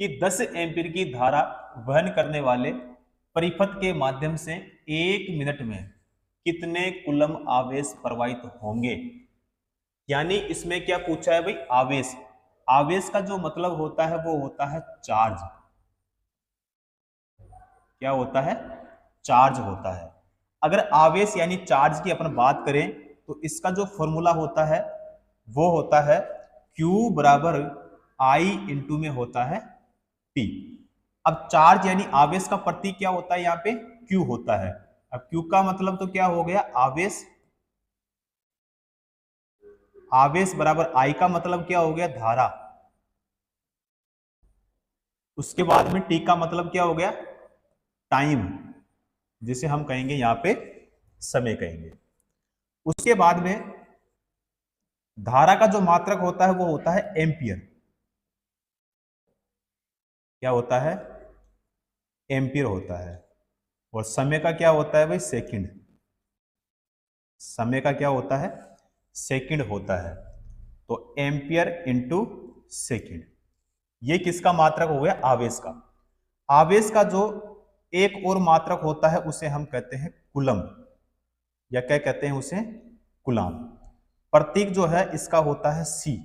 कि 10 एम्पीयर की धारा वहन करने वाले परिपथ के माध्यम से 1 मिनट में कितने कूलम आवेश प्रवाहित होंगे। यानी इसमें क्या पूछा है भाई, आवेश। आवेश का जो मतलब होता है वो होता है चार्ज। क्या होता है, चार्ज होता है। अगर आवेश यानी चार्ज की अपन बात करें तो इसका जो फॉर्मूला होता है वो होता है Q बराबर I इंटू में होता है P। अब चार्ज यानी आवेश का प्रतीक क्या होता है, यहाँ पे Q होता है। अब Q का मतलब तो क्या हो गया, आवेश। आवेश बराबर I का मतलब क्या हो गया, धारा। उसके बाद में T का मतलब क्या हो गया, टाइम, जिसे हम कहेंगे यहाँ पे समय कहेंगे। उसके बाद में धारा का जो मात्रक होता है वो होता है एम्पियर। क्या होता है, एम्पियर होता है। और समय का क्या होता है भाई, सेकंड। समय का क्या होता है, सेकंड होता है। तो एम्पियर इंटू सेकंड, ये किसका मात्रक हो गया, आवेश का। आवेश का जो एक और मात्रक होता है उसे हम कहते हैं कूलम, या क्या कहते हैं उसे, कूलाम। प्रतीक जो है इसका होता है सी।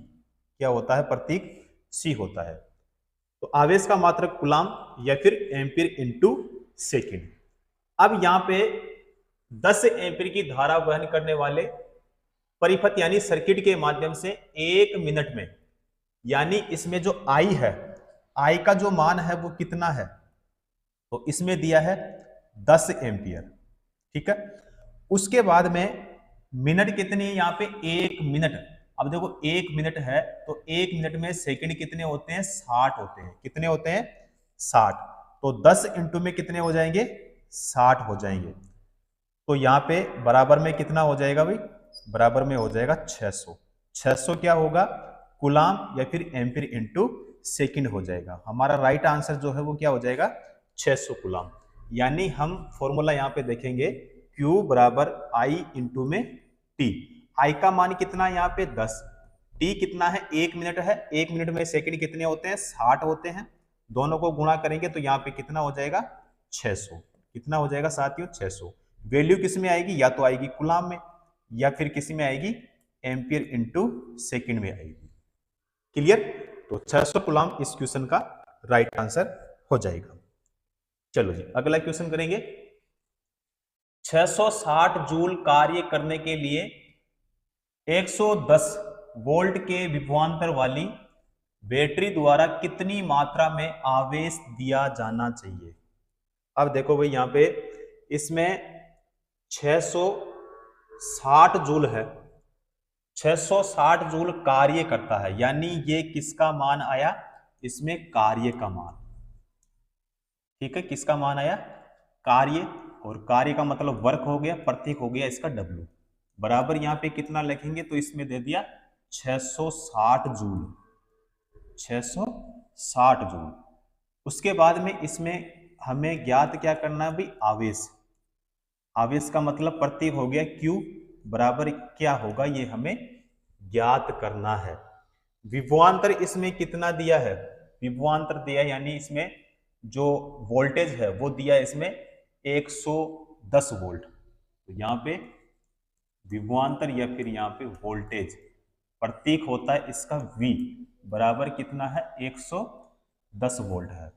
क्या होता है, प्रतीक सी होता है। तो आवेश का मात्रक कूलाम या फिर एम्पीयर इंटू सेकेंड। अब यहां पे 10 एम्पीयर की धारा वहन करने वाले परिपथ यानी सर्किट के माध्यम से 1 मिनट में, यानी इसमें जो आई है, आई का जो मान है वो कितना है, तो इसमें दिया है 10 एम्पीयर। ठीक है। उसके बाद में मिनट कितनी है, यहाँ पे 1 मिनट। अब देखो 1 मिनट है तो 1 मिनट में सेकंड कितने होते हैं, 60 होते हैं। कितने होते हैं, 60। तो 10 इंटू में कितने हो जाएंगे, 60 हो जाएंगे। तो यहाँ पे बराबर में कितना हो जाएगा भाई, बराबर में हो जाएगा 600। 600 क्या होगा, कूलाम या फिर एम्पीयर इंटू सेकंड हो जाएगा। हमारा राइट आंसर जो है वो क्या हो जाएगा, 600 कूलाम। यानी हम फॉर्मूला यहाँ पे देखेंगे Q बराबर I इंटू में T। I का मान कितना है यहाँ पे 10, T कितना है, 1 मिनट है। 1 मिनट में सेकंड कितने होते हैं, 60 होते हैं। दोनों को गुणा करेंगे तो यहाँ पे कितना हो जाएगा, 600। कितना हो जाएगा साथियों, 600। वैल्यू किस में आएगी, या तो आएगी कूलाम में या फिर किसी में आएगी एम्पियर इंटू सेकेंड में आएगी। क्लियर। तो 600 कूलाम इस क्वेश्चन का राइट आंसर हो जाएगा। चलो जी अगला क्वेश्चन करेंगे। 660 जूल कार्य करने के लिए 110 वोल्ट के विभवांतर वाली बैटरी द्वारा कितनी मात्रा में आवेश दिया जाना चाहिए। अब देखो भाई यहाँ पे इसमें 660 जूल है, 660 जूल कार्य करता है, यानी ये किसका मान आया, इसमें कार्य का मान। ठीक है, किसका मान आया, कार्य। और कार्य का मतलब वर्क हो गया, प्रतीक हो गया इसका W। बराबर यहाँ पे कितना लिखेंगे, तो इसमें दे दिया 660 जूल, 660 जूल। उसके बाद में इसमें हमें ज्ञात क्या करना है भाई, आवेश। आवेश का मतलब प्रतीक हो गया Q, बराबर क्या होगा ये हमें ज्ञात करना है। विभवांतर इसमें कितना दिया है, विभवांतर दिया है, यानी इसमें जो वोल्टेज है वो दिया है इसमें 110 वोल्ट। तो यहाँ पे विभवांतर या फिर यहाँ पे वोल्टेज प्रतीक होता है इसका V, बराबर कितना है, 110 वोल्ट है।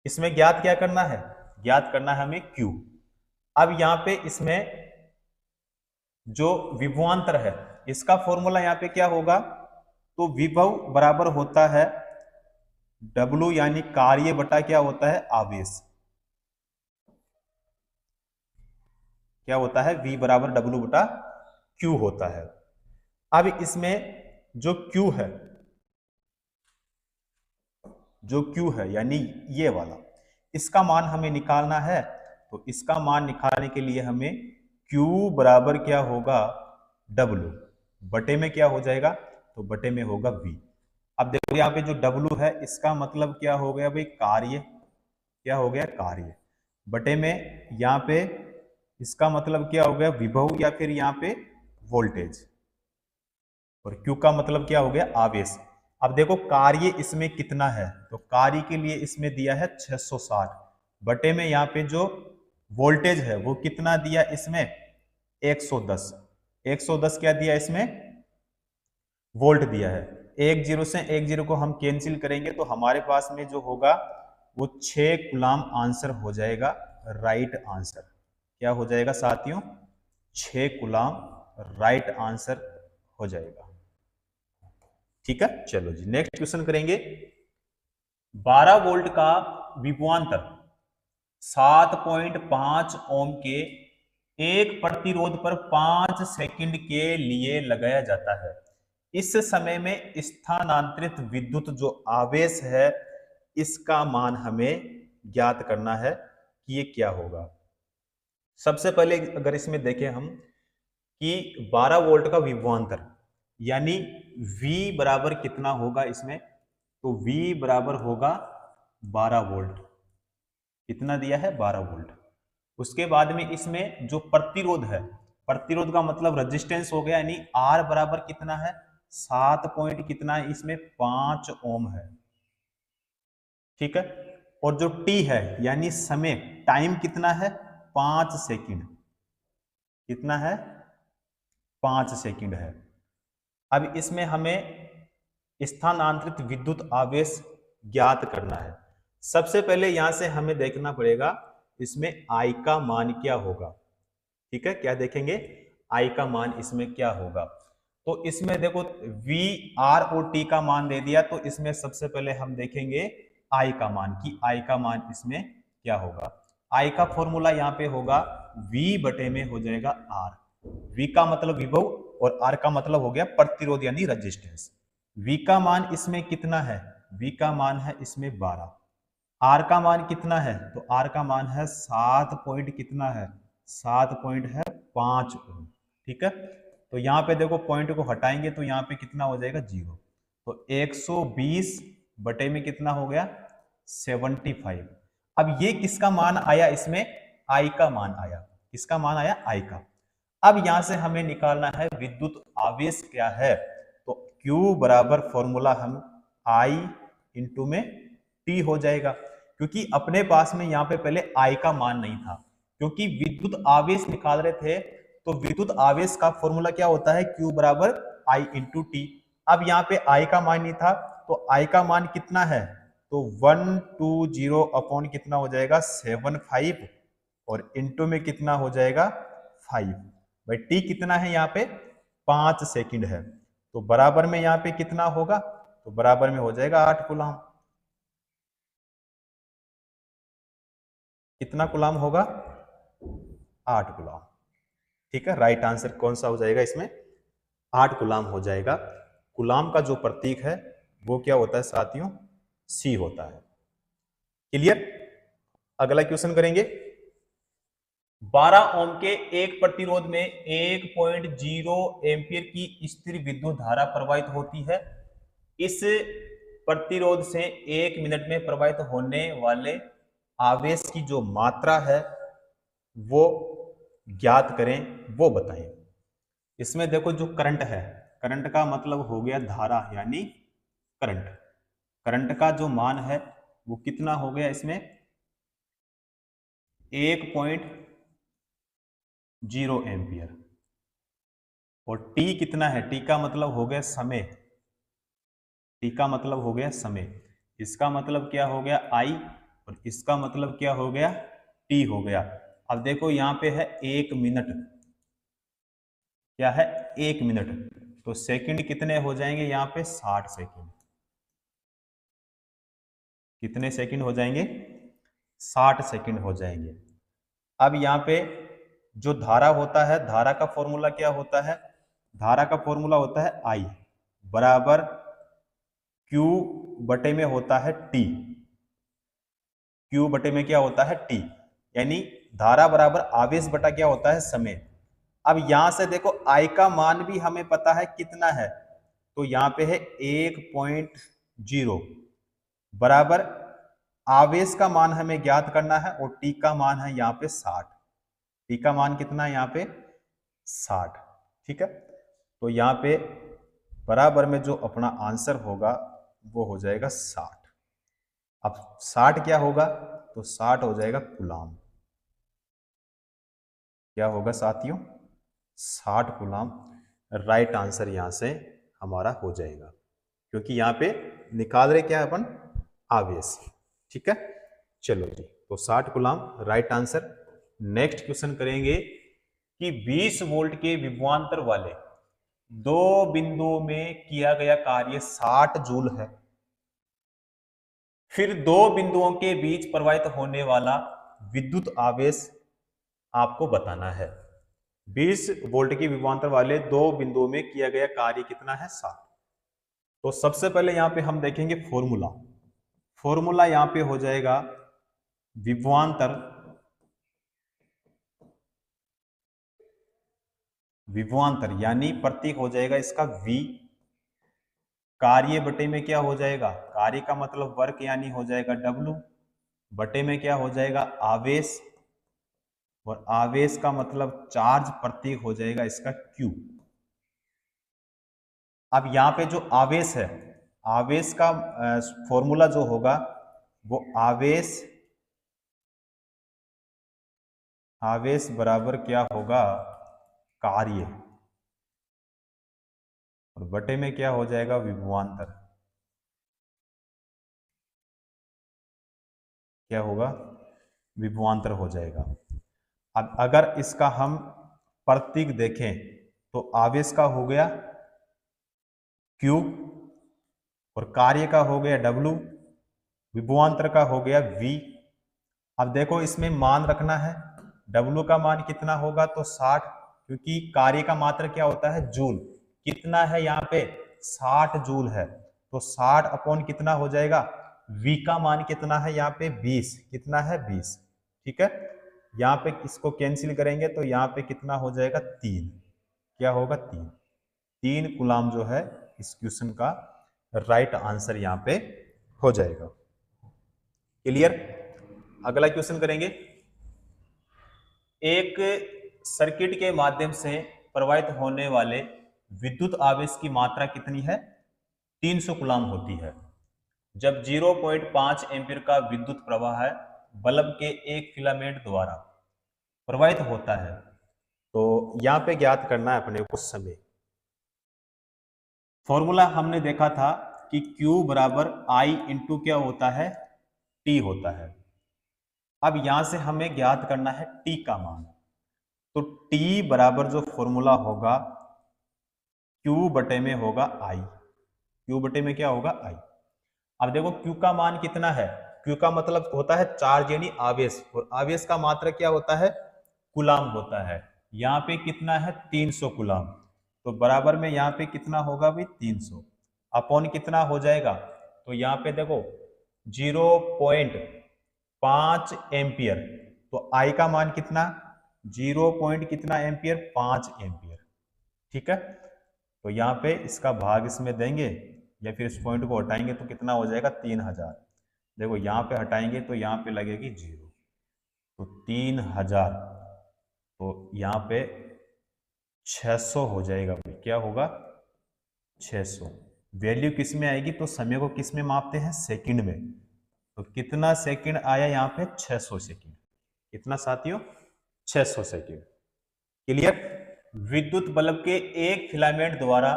इसमें ज्ञात क्या करना है, ज्ञात करना है हमें Q। अब यहाँ पे इसमें जो विभवांतर है इसका फॉर्मूला यहाँ पे क्या होगा, तो विभव बराबर होता है W, यानी कार्य बटा क्या होता है, आवेश। क्या होता है, V बराबर W बटा Q होता है। अब इसमें जो Q है, जो Q है यानी ये वाला, इसका मान हमें निकालना है। तो इसका मान निकालने के लिए हमें Q बराबर क्या होगा, W बटे में क्या हो जाएगा, तो बटे में होगा V। अब देखो यहाँ पे जो W है इसका मतलब क्या हो गया भाई, कार्य। क्या हो गया, कार्य। बटे में यहाँ पे इसका मतलब क्या हो गया, विभव या फिर यहाँ पे वोल्टेज। और Q का मतलब क्या हो गया, आवेश। अब देखो कार्य इसमें कितना है, तो कार्य के लिए इसमें दिया है 660 बटे में यहाँ पे जो वोल्टेज है वो कितना दिया इसमें 110। 110 क्या दिया इसमें, वोल्ट दिया है। एक जीरो से एक जीरो को हम कैंसिल करेंगे तो हमारे पास में जो होगा वो 6 कूलाम आंसर हो जाएगा, राइट आंसर। क्या हो जाएगा साथियों, 6 कूलाम राइट आंसर हो जाएगा। ठीक है, चलो जी नेक्स्ट क्वेश्चन करेंगे। 12 वोल्ट का विभवांतर 7.5 ओम के एक प्रतिरोध पर 5 सेकंड के लिए लगाया जाता है। इस समय में स्थानांतरित विद्युत जो आवेश है इसका मान हमें ज्ञात करना है कि ये क्या होगा। सबसे पहले अगर इसमें देखें हम कि 12 वोल्ट का विभवांतर यानी V बराबर कितना होगा इसमें, तो V बराबर होगा 12 वोल्ट। कितना दिया है 12 वोल्ट। उसके बाद में इसमें जो प्रतिरोध है, प्रतिरोध का मतलब रेजिस्टेंस हो गया, यानी R बराबर कितना है 7 पॉइंट कितना है इसमें 5 ओम है। ठीक है, और जो T है यानी समय, टाइम कितना है 5 सेकंड। कितना है 5 सेकंड है। अब इसमें हमें स्थानांतरित विद्युत आवेश ज्ञात करना है। सबसे पहले यहां से हमें देखना पड़ेगा इसमें I का मान क्या होगा। ठीक है, क्या देखेंगे I का मान इसमें क्या होगा। तो इसमें देखो V R और T का मान दे दिया, तो इसमें सबसे पहले हम देखेंगे I का मान कि I का मान इसमें क्या होगा। I का फॉर्मूला यहाँ पे होगा V बटे में हो जाएगा R। V का मतलब विभव और R का मतलब हो गया प्रतिरोध यानी रेजिस्टेंस। V का मान इसमें कितना है, V का मान है इसमें 12। R का मान कितना है, तो R का मान है 7 पॉइंट कितना है 7 पॉइंट है 5 ओम। ठीक है, तो यहाँ पे देखो पॉइंट को हटाएंगे तो यहाँ पे कितना हो जाएगा 0। तो 120 बटे में कितना हो गया 75। अब ये किसका मान आया इसमें, I का मान आया। किसका मान आया I का। अब यहां से हमें निकालना है विद्युत आवेश क्या है, तो Q बराबर फॉर्मूला हम I इंटू में T हो जाएगा, क्योंकि अपने पास में यहाँ पे पहले I का मान नहीं था। क्योंकि विद्युत आवेश निकाल रहे थे तो विद्युत आवेश का फॉर्मूला क्या होता है Q बराबर I इंटू टी। अब यहाँ पे I का मान नहीं था तो I का मान कितना है, तो 120 अपॉन कितना हो जाएगा 75 और इंटू में कितना हो जाएगा 5। भाई टी कितना है यहाँ पे 5 सेकंड है, तो बराबर में यहाँ पे कितना होगा, तो बराबर में हो जाएगा 8 कूलाम। कितना कूलाम होगा 8 कूलाम। ठीक है, राइट आंसर कौन सा हो जाएगा इसमें 8 कूलाम हो जाएगा। कूलाम का जो प्रतीक है वो क्या होता है साथियों, सी होता है। क्लियर, अगला क्वेश्चन करेंगे। 12 ओम के एक प्रतिरोध में 1.0 एम्पीयर की स्थिर विद्युत धारा प्रवाहित होती है। इस प्रतिरोध से 1 मिनट में प्रवाहित होने वाले आवेश की जो मात्रा है वो ज्ञात करें, वो बताएं। इसमें देखो जो करंट है, करंट का मतलब हो गया धारा यानी करंट। करंट का जो मान है वो कितना हो गया इसमें 1.0 एम्पियर। और टी कितना है, टी का मतलब हो गया समय। टी का मतलब हो गया समय, इसका मतलब क्या हो गया आई और इसका मतलब क्या हो गया टी हो गया। अब देखो यहाँ पे है 1 मिनट, क्या है 1 मिनट, तो सेकंड कितने हो जाएंगे यहाँ पे 60 सेकंड। कितने सेकंड हो जाएंगे 60 सेकंड हो जाएंगे। अब यहाँ पे जो धारा होता है, धारा का फॉर्मूला क्या होता है, धारा का फॉर्मूला होता है आई बराबर क्यू बटे में होता है टी। क्यू बटे में क्या होता है टी, यानी धारा बराबर आवेश बटा क्या होता है समय। अब यहां से देखो आई का मान भी हमें पता है कितना है, तो यहां पे है 1.0 बराबर आवेश का मान हमें ज्ञात करना है और टी का मान है यहाँ पे 60। टी का मान कितना है यहाँ पे 60। ठीक है, तो यहाँ पे बराबर में जो अपना आंसर होगा वो हो जाएगा 60। अब 60 क्या होगा, तो 60 हो जाएगा कूलाम। क्या होगा साथियों, 60 कूलाम। राइट आंसर यहां से हमारा हो जाएगा, क्योंकि यहां पे निकाल रहे क्या है अपन, आवेश। ठीक है, चलो जी, तो 60 coulomb right answer. Next question करेंगे कि 20 वोल्ट के विभवांतर वाले दो बिंदुओं में किया गया कार्य 60 जूल है। फिर दो बिंदुओं के बीच प्रवाहित होने वाला विद्युत आवेश आपको बताना है। 20 वोल्ट की विभवांतर वाले दो बिंदुओं में किया गया कार्य कितना है, 60। तो सबसे पहले यहां पे हम देखेंगे फॉर्मूला। फॉर्मूला यहां पे हो जाएगा विभवांतर, विभवांतर यानी प्रतीक हो जाएगा इसका V, कार्य बटे में क्या हो जाएगा, कार्य का मतलब वर्क यानी हो जाएगा W, बटे में क्या हो जाएगा आवेश, और आवेश का मतलब चार्ज, प्रतीक हो जाएगा इसका Q। अब यहां पे जो आवेश है, आवेश का फॉर्मूला जो होगा वो आवेश, आवेश बराबर क्या होगा कार्य, और बटे में क्या हो जाएगा विभवांतर। क्या होगा, विभवांतर हो जाएगा। अब अगर इसका हम प्रतीक देखें तो आवेश का हो गया Q, और कार्य का हो गया W, विभवांतर का हो गया V। अब देखो इसमें मान रखना है, W का मान कितना होगा, तो 60, क्योंकि कार्य का मात्रा क्या होता है जूल, कितना है यहाँ पे 60 जूल है, तो 60 अपॉन कितना हो जाएगा, V का मान कितना है यहाँ पे 20, कितना है 20। ठीक है, यहाँ पे इसको कैंसिल करेंगे तो यहाँ पे कितना हो जाएगा 3, क्या होगा 3 कूलाम जो है इस क्वेश्चन का राइट आंसर यहाँ पे हो जाएगा। क्लियर, अगला क्वेश्चन करेंगे। एक सर्किट के माध्यम से प्रवाहित होने वाले विद्युत आवेश की मात्रा कितनी है, 300 कूलाम होती है। जब 0.5 एम्पीयर का विद्युत प्रवाह बल्ब के एक फिलामेंट द्वारा प्रवाहित होता है, तो यहां पे ज्ञात करना है अपने को समय। फॉर्मूला हमने देखा था कि Q बराबर I इंटू क्या होता है, T होता है। अब यहां से हमें ज्ञात करना है T का मान, तो T बराबर जो फॉर्मूला होगा Q बटे में होगा I, Q बटे में क्या होगा I। अब देखो Q का मान कितना है, Q का मतलब होता है चार्ज यानी आवेश, और आवेश का मात्रा क्या होता है कूलाम होता है। यहाँ पे कितना है 300 कूलाम, तो बराबर में यहाँ पे कितना होगा भाई 300 अपॉन कितना हो जाएगा, तो यहाँ पे देखो 0.5 एम्पियर, तो I का मान कितना 0 पॉइंट कितना एम्पियर 5 एम्पियर। ठीक है, तो यहाँ पे इसका भाग इसमें देंगे या फिर इस पॉइंट को हटाएंगे तो कितना हो जाएगा 3000। देखो यहाँ पे हटाएंगे तो यहाँ पे लगेगी 0, तो 3000, तो यहाँ पे 600 हो जाएगा भाई, क्या होगा 600। वैल्यू किस में आएगी, तो समय को किस में मापते हैं, सेकंड में, तो कितना सेकंड आया यहाँ पे 600 सेकंड। कितना साथियों, 600 सेकंड। क्लियर, विद्युत बल्ब के एक फिलामेंट द्वारा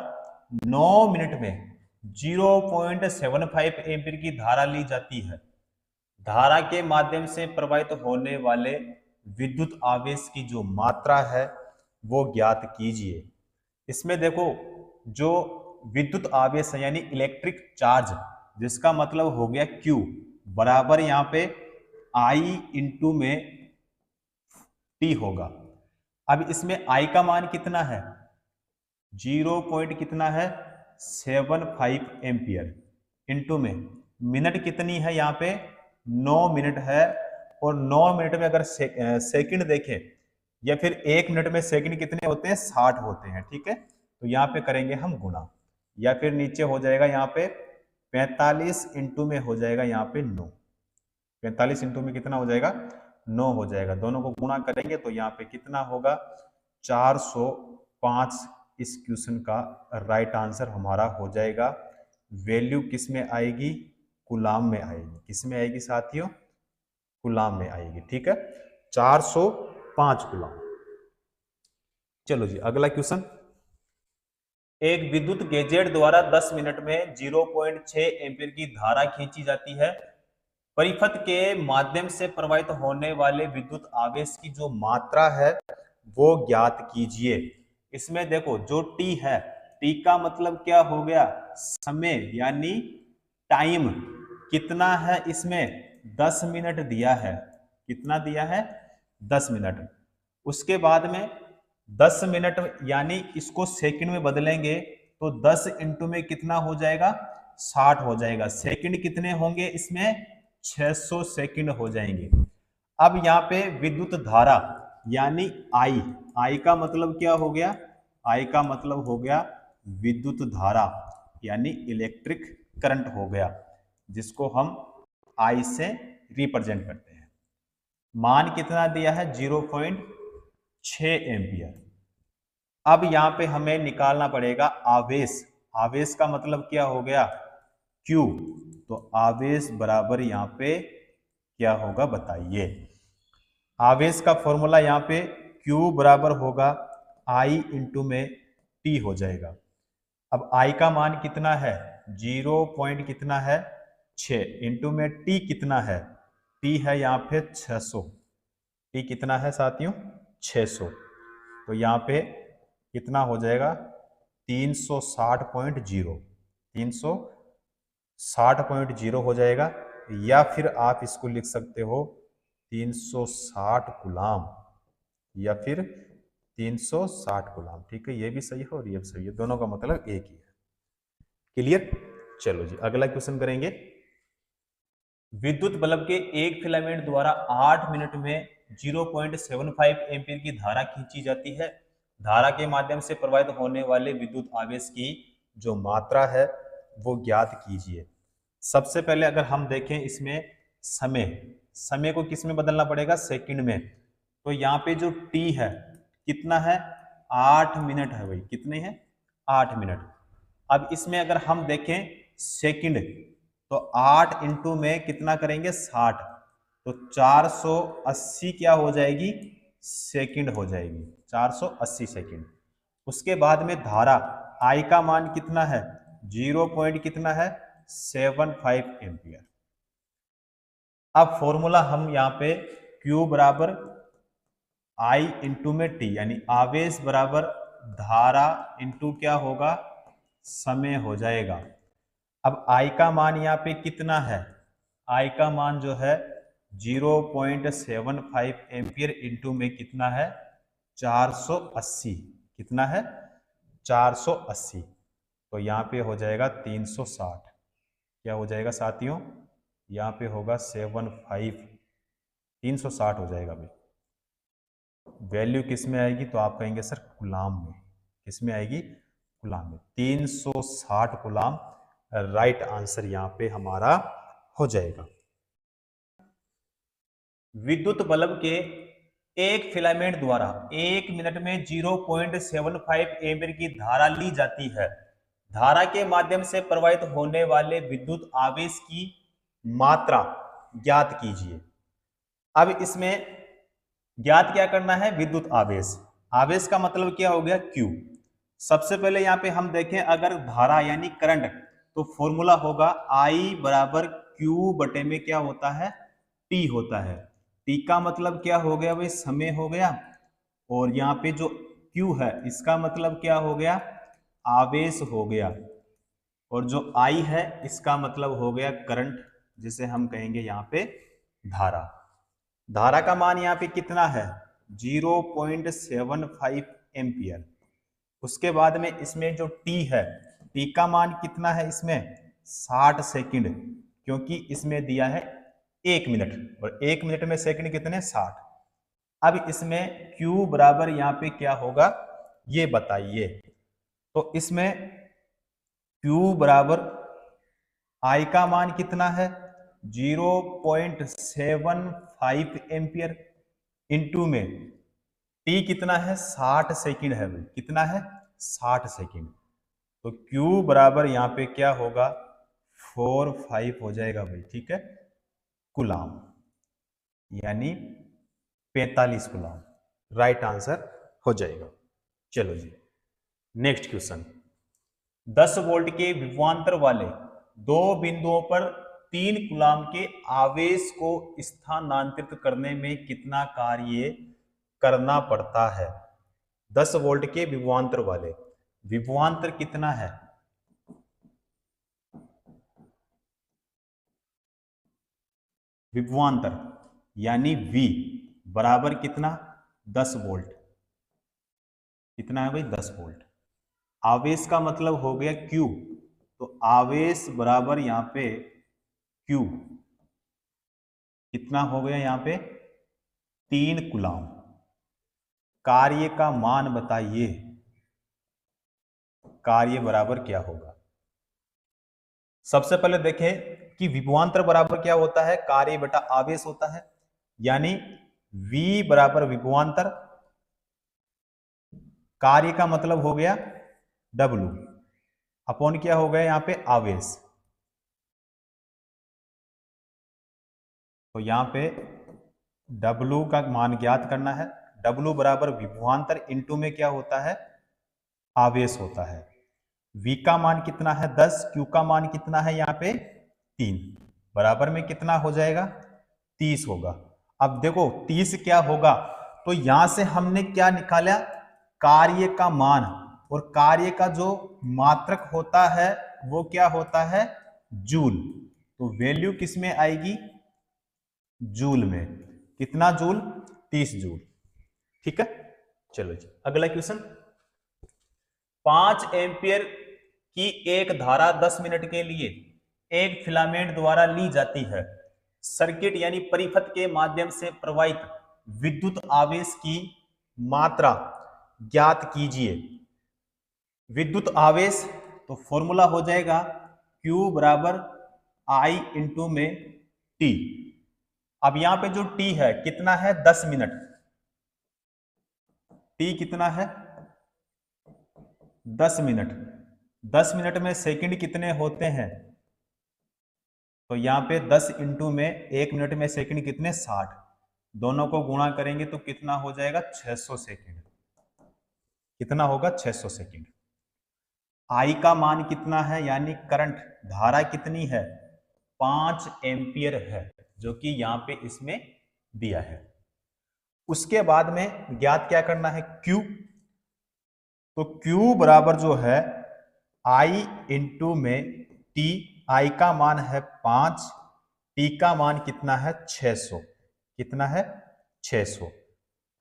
9 मिनट में 0.75 एम्पीयर की धारा ली जाती है। धारा के माध्यम से प्रवाहित होने वाले विद्युत आवेश की जो मात्रा है वो ज्ञात कीजिए। इसमें देखो जो विद्युत आवेश है यानी इलेक्ट्रिक चार्ज, जिसका मतलब हो गया Q बराबर यहाँ पे I इंटू में T होगा। अब इसमें I का मान कितना है 0 पॉइंट कितना है 75 एम्पियर, इंटू में मिनट कितनी है यहाँ पे 9 मिनट है, और 9 मिनट में अगर सेकंड देखें या फिर 1 मिनट में सेकंड कितने होते हैं 60 होते हैं। ठीक है, तो यहाँ पे करेंगे हम गुना, या फिर नीचे हो जाएगा यहाँ पे 45 इंटू में हो जाएगा यहाँ पे 9, 45 इंटू में कितना हो जाएगा 9 हो जाएगा, दोनों को गुणा करेंगे तो यहाँ पे कितना होगा 405। इस क्वेश्चन का राइट आंसर हमारा हो जाएगा वैल्यू किस में आएगी, कूलाम में आएगी। किस में आएगी साथियों, कूलाम में आएगी। ठीक है, 405 कूलाम। चलो जी अगला क्वेश्चन। एक विद्युत गैजेट द्वारा 10 मिनट में 0.6 एम्पीयर की धारा खींची जाती है। परिपथ के माध्यम से प्रवाहित होने वाले विद्युत आवेश की जो मात्रा है वो ज्ञात कीजिए। इसमें देखो जो टी है, टी का मतलब क्या हो गया, समय यानी टाइम। कितना है इसमें, 10 मिनट दिया है। कितना दिया है, 10 मिनट। उसके बाद में 10 मिनट यानी इसको सेकंड में बदलेंगे तो 10 इंटू में कितना हो जाएगा, 60 हो जाएगा। सेकंड कितने होंगे इसमें, 600 सेकंड हो जाएंगे। अब यहाँ पे विद्युत धारा यानी आई, आई का मतलब क्या हो गया, आई का मतलब हो गया विद्युत धारा यानी इलेक्ट्रिक करंट हो गया, जिसको हम आई से रिप्रेजेंट करते हैं। मान कितना दिया है, 0.6 एम्पियर। अब यहां पे हमें निकालना पड़ेगा आवेश। आवेश का मतलब क्या हो गया, Q। तो आवेश बराबर यहां पे क्या होगा बताइए। आवेश का फॉर्मूला यहां पे Q बराबर होगा I इंटू में T हो जाएगा। अब I का मान कितना है, 0 पॉइंट कितना है, 6 इंटू में T कितना है, T है यहाँ पे 600। T कितना है साथियों, 600। तो यहाँ पे कितना हो जाएगा, 360.0, 360.0 हो जाएगा। या फिर आप इसको लिख सकते हो 360 गुलाम, या फिर 360 गुलाम। ठीक है, ये भी सही है और ये भी सही है, दोनों का मतलब एक ही है। क्लियर। चलो जी अगला क्वेश्चन करेंगे। विद्युत बल्ब के एक फिलामेंट द्वारा 8 मिनट में 0.75 एम्पीयर की धारा खींची जाती है। धारा के माध्यम से प्रवाहित होने वाले विद्युत आवेश की जो मात्रा है वो ज्ञात कीजिए। सबसे पहले अगर हम देखें इसमें समय, समय को किस में बदलना पड़ेगा, सेकंड में। तो यहाँ पे जो टी है कितना है, 8 मिनट है भाई। कितने हैं, 8 मिनट। अब इसमें अगर हम देखें सेकंड, तो 8 इंटू में कितना करेंगे, 60। तो 480 क्या हो जाएगी, सेकंड हो जाएगी, 480 सेकंड। उसके बाद में धारा आई का मान कितना है, 0 पॉइंट कितना है, 75 एम्पियर। अब फॉर्मूला हम यहाँ पे Q बराबर आई इंटू में टी यानी आवेश बराबर धारा इंटू क्या होगा, समय हो जाएगा। अब आई का मान यहाँ पे कितना है, आई का मान जो है 0.75 एम्पियर इंटू में कितना है, 480। कितना है, 480। तो यहाँ पे हो जाएगा 360। क्या हो जाएगा साथियों, यहाँ पे होगा 75, 360 हो जाएगा भाई। वैल्यू किस में आएगी, तो आप कहेंगे सर गुलाम में। किस में आएगी, गुलाम में। 360 गुलाम राइट आंसर यहां पे हमारा हो जाएगा। विद्युत बल्ब के एक फिलामेंट द्वारा 1 मिनट में 0.75 एम्पीयर की धारा ली जाती है। धारा के माध्यम से प्रवाहित होने वाले विद्युत आवेश की मात्रा ज्ञात कीजिए। अब इसमें ज्ञात क्या करना है, विद्युत आवेश। आवेश का मतलब क्या हो गया, Q। सबसे पहले यहां पे हम देखें अगर धारा यानी करंट, तो फॉर्मूला होगा I बराबर Q बटे में क्या होता है, T होता है। T का मतलब क्या हो गया भाई, समय हो गया। और यहाँ पे जो Q है इसका मतलब क्या हो गया, आवेश हो गया। और जो I है इसका मतलब हो गया करंट, जिसे हम कहेंगे यहाँ पे धारा। धारा का मान यहाँ पे कितना है, 0.75 एम्पियर। उसके बाद में इसमें जो T है, T का मान कितना है इसमें, 60 सेकंड, क्योंकि इसमें दिया है 1 मिनट और 1 मिनट में सेकंड कितने, 60। अब इसमें Q बराबर यहाँ पे क्या होगा ये बताइए। तो इसमें Q बराबर I का मान कितना है, 0.75 एम्पियर इंटू में T कितना है, 60 सेकंड है भाई। कितना है, 60 सेकंड। तो Q बराबर यहाँ पे क्या होगा 4-5 हो जाएगा भाई, ठीक है, कूलाम, यानी 45 कूलाम राइट आंसर हो जाएगा। चलो जी नेक्स्ट क्वेश्चन। 10 वोल्ट के विभवांतर वाले दो बिंदुओं पर 3 कूलाम के आवेश को स्थानांतरित करने में कितना कार्य करना पड़ता है? 10 वोल्ट के विभवांतर वाले, विभवांतर कितना है? विभवांतर यानी V बराबर कितना 10 वोल्ट, कितना है भाई 10 वोल्ट। आवेश का मतलब हो गया Q, तो आवेश बराबर यहां पे Q कितना हो गया यहां पे 3 कूलाम। कार्य का मान बताइए, कार्य बराबर क्या होगा? सबसे पहले देखें कि विभवांतर बराबर क्या होता है, कार्य बटा आवेश होता है, यानी V बराबर विभवांतर, कार्य का मतलब हो गया W अपॉन क्या हो गया यहां पे आवेश। तो यहां पे W का मान ज्ञात करना है। W बराबर विभवांतर इंटू में क्या होता है आवेश होता है। V का मान कितना है 10, Q का मान कितना है यहाँ पे 3, बराबर में कितना हो जाएगा 30 होगा। अब देखो 30 क्या होगा, तो यहां से हमने क्या निकाला कार्य का मान, और कार्य का जो मात्रक होता है वो क्या होता है जूल, तो वैल्यू किस में आएगी जूल में। कितना जूल 30 जूल, ठीक है। चलो जी अगला क्वेश्चन। 5 एम्पियर की एक धारा 10 मिनट के लिए एक फिलामेंट द्वारा ली जाती है। सर्किट यानी परिपथ के माध्यम से प्रवाहित विद्युत आवेश की मात्रा ज्ञात कीजिए। विद्युत आवेश तो फॉर्मूला हो जाएगा Q बराबर I इंटू में T। अब यहां पे जो T है कितना है 10 मिनट, T कितना है 10 मिनट। 10 मिनट में सेकंड कितने होते हैं, तो यहां पे 10 इंटू में 1 मिनट में सेकंड कितने 60, दोनों को गुणा करेंगे तो कितना हो जाएगा 600 सेकंड। कितना होगा 600 सेकंड। आई का मान कितना है, यानी करंट धारा कितनी है 5 एम्पियर है, जो कि यहां पे इसमें दिया है। उसके बाद में ज्ञात क्या करना है Q, तो Q बराबर जो है I इंटू में T। I का मान है 5, T का मान कितना है 600, कितना है 600,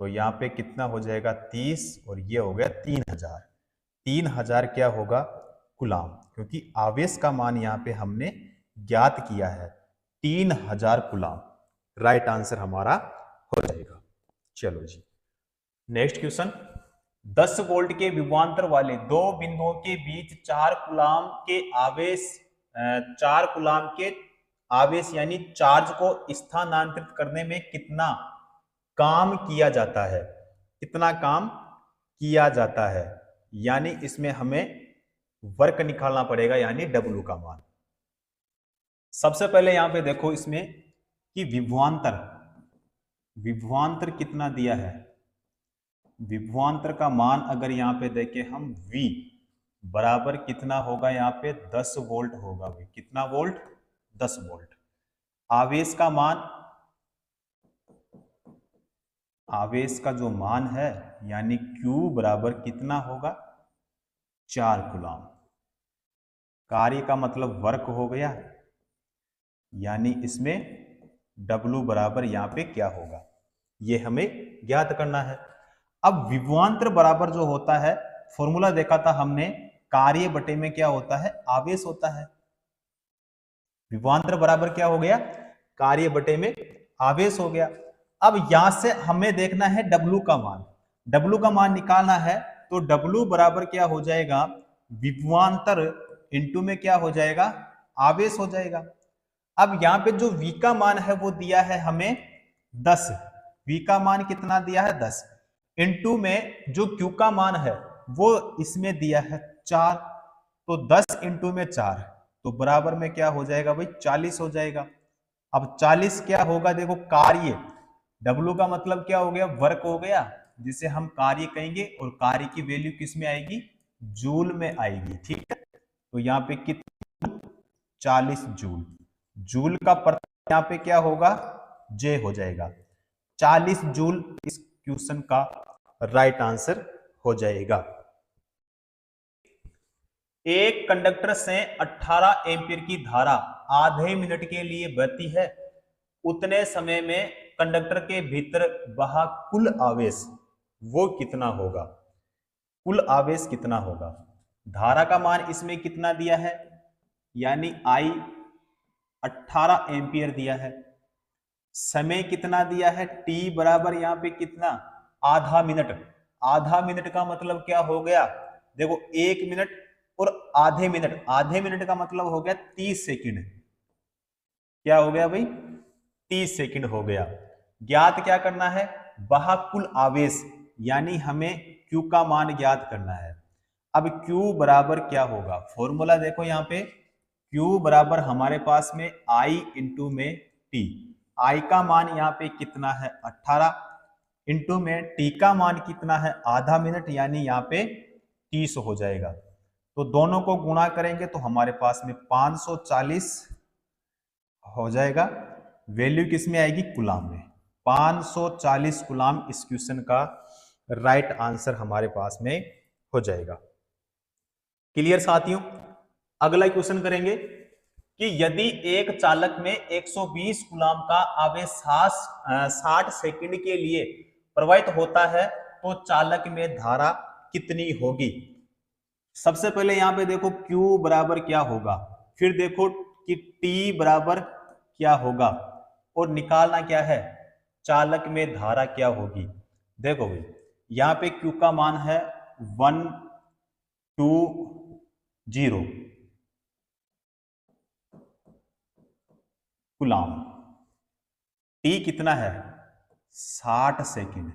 तो यहाँ पे कितना हो जाएगा 30 और ये हो गया 3000। 3000 क्या होगा कूलाम, क्योंकि आवेश का मान यहाँ पे हमने ज्ञात किया है 3000 कूलाम। राइट आंसर हमारा हो जाएगा। चलो जी नेक्स्ट क्वेश्चन। 10 वोल्ट के विभवांतर वाले दो बिंदुओं के बीच 4 कूलाम के आवेश 4 कूलाम के आवेश यानी चार्ज को स्थानांतरित करने में कितना काम किया जाता है, कितना काम किया जाता है, यानी इसमें हमें वर्क निकालना पड़ेगा यानी W का मान। सबसे पहले यहां पे देखो इसमें कि विभवांतर, विभवांतर कितना दिया है, विभवांतर का मान अगर यहां पे देखें हम V बराबर कितना होगा यहाँ पे 10 वोल्ट होगा। V कितना वोल्ट 10 वोल्ट। आवेश का मान, आवेश का जो मान है यानी Q बराबर कितना होगा 4 कूलाम। कार्य का मतलब वर्क हो गया, यानी इसमें W बराबर यहाँ पे क्या होगा ये हमें ज्ञात करना है। अब विभवांतर बराबर जो होता है फॉर्मूला देखा था हमने, कार्य बटे में क्या होता है आवेश होता है। विभवांतर बराबर क्या हो गया कार्य बटे में आवेश हो गया। अब यहां से हमें देखना है W का मान, W का मान निकालना है, तो W बराबर क्या हो जाएगा विभवांतर इंटू में क्या हो जाएगा आवेश हो जाएगा। अब यहां पे जो V का मान है वो दिया है हमें 10, V का मान कितना दिया है 10, इंटू में जो Q का मान है वो इसमें दिया है 4, तो 10 इंटू में 4 तो बराबर में क्या हो जाएगा भाई 40 हो जाएगा। अब 40 क्या होगा, देखो कार्य, W का मतलब क्या हो गया, वर्क हो गया, जिसे हम कार्य कहेंगे, और कार्य की वैल्यू किस में आएगी, जूल में आएगी। ठीक है, तो यहाँ पे कितना, 40 जूल। जूल का प्रत्यय यहाँ पे क्या होगा, J हो जाएगा। 40 जूल इस क्वेश्चन का राइट आंसर हो जाएगा। एक कंडक्टर से 18 एम्पीयर की धारा आधे मिनट के लिए बहती है, उतने समय में कंडक्टर के भीतर बहा कुल आवेश वो कितना होगा। कुल आवेश कितना होगा, धारा का मान इसमें कितना दिया है, यानी I 18 एम्पीयर दिया है, समय कितना दिया है, T बराबर यहाँ पे कितना, आधा मिनट। आधा मिनट का मतलब क्या हो गया, देखो 1 मिनट और आधे मिनट, आधे मिनट का मतलब हो गया 30 सेकंड। क्या हो गया भाई, 30 सेकंड हो गया। ज्ञात क्या करना है, वह कुल आवेश, यानी हमें Q का मान ज्ञात करना है। अब Q बराबर क्या होगा, फॉर्मूला देखो यहाँ पे, Q बराबर हमारे पास में I इंटू में T। I का मान यहाँ पे कितना है 18, इंटू में T का मान कितना है आधा मिनट, यानी यहाँ पे 30 हो जाएगा। तो दोनों को गुणा करेंगे तो हमारे पास में 540 हो जाएगा। वैल्यू किस में आएगी, कुलाम में। 540 कुलाम इस क्वेश्चन का राइट आंसर हमारे पास में हो जाएगा। क्लियर साथियों, अगला क्वेश्चन करेंगे कि यदि एक चालक में 120 कुलाम का आवेश 60 सेकंड के लिए प्रवाहित होता है तो चालक में धारा कितनी होगी। सबसे पहले यहां पे देखो Q बराबर क्या होगा, फिर देखो कि T बराबर क्या होगा, और निकालना क्या है, चालक में धारा क्या होगी। देखो भाई यहां पे Q का मान है 120 कुलाम, T कितना है 60 सेकंड,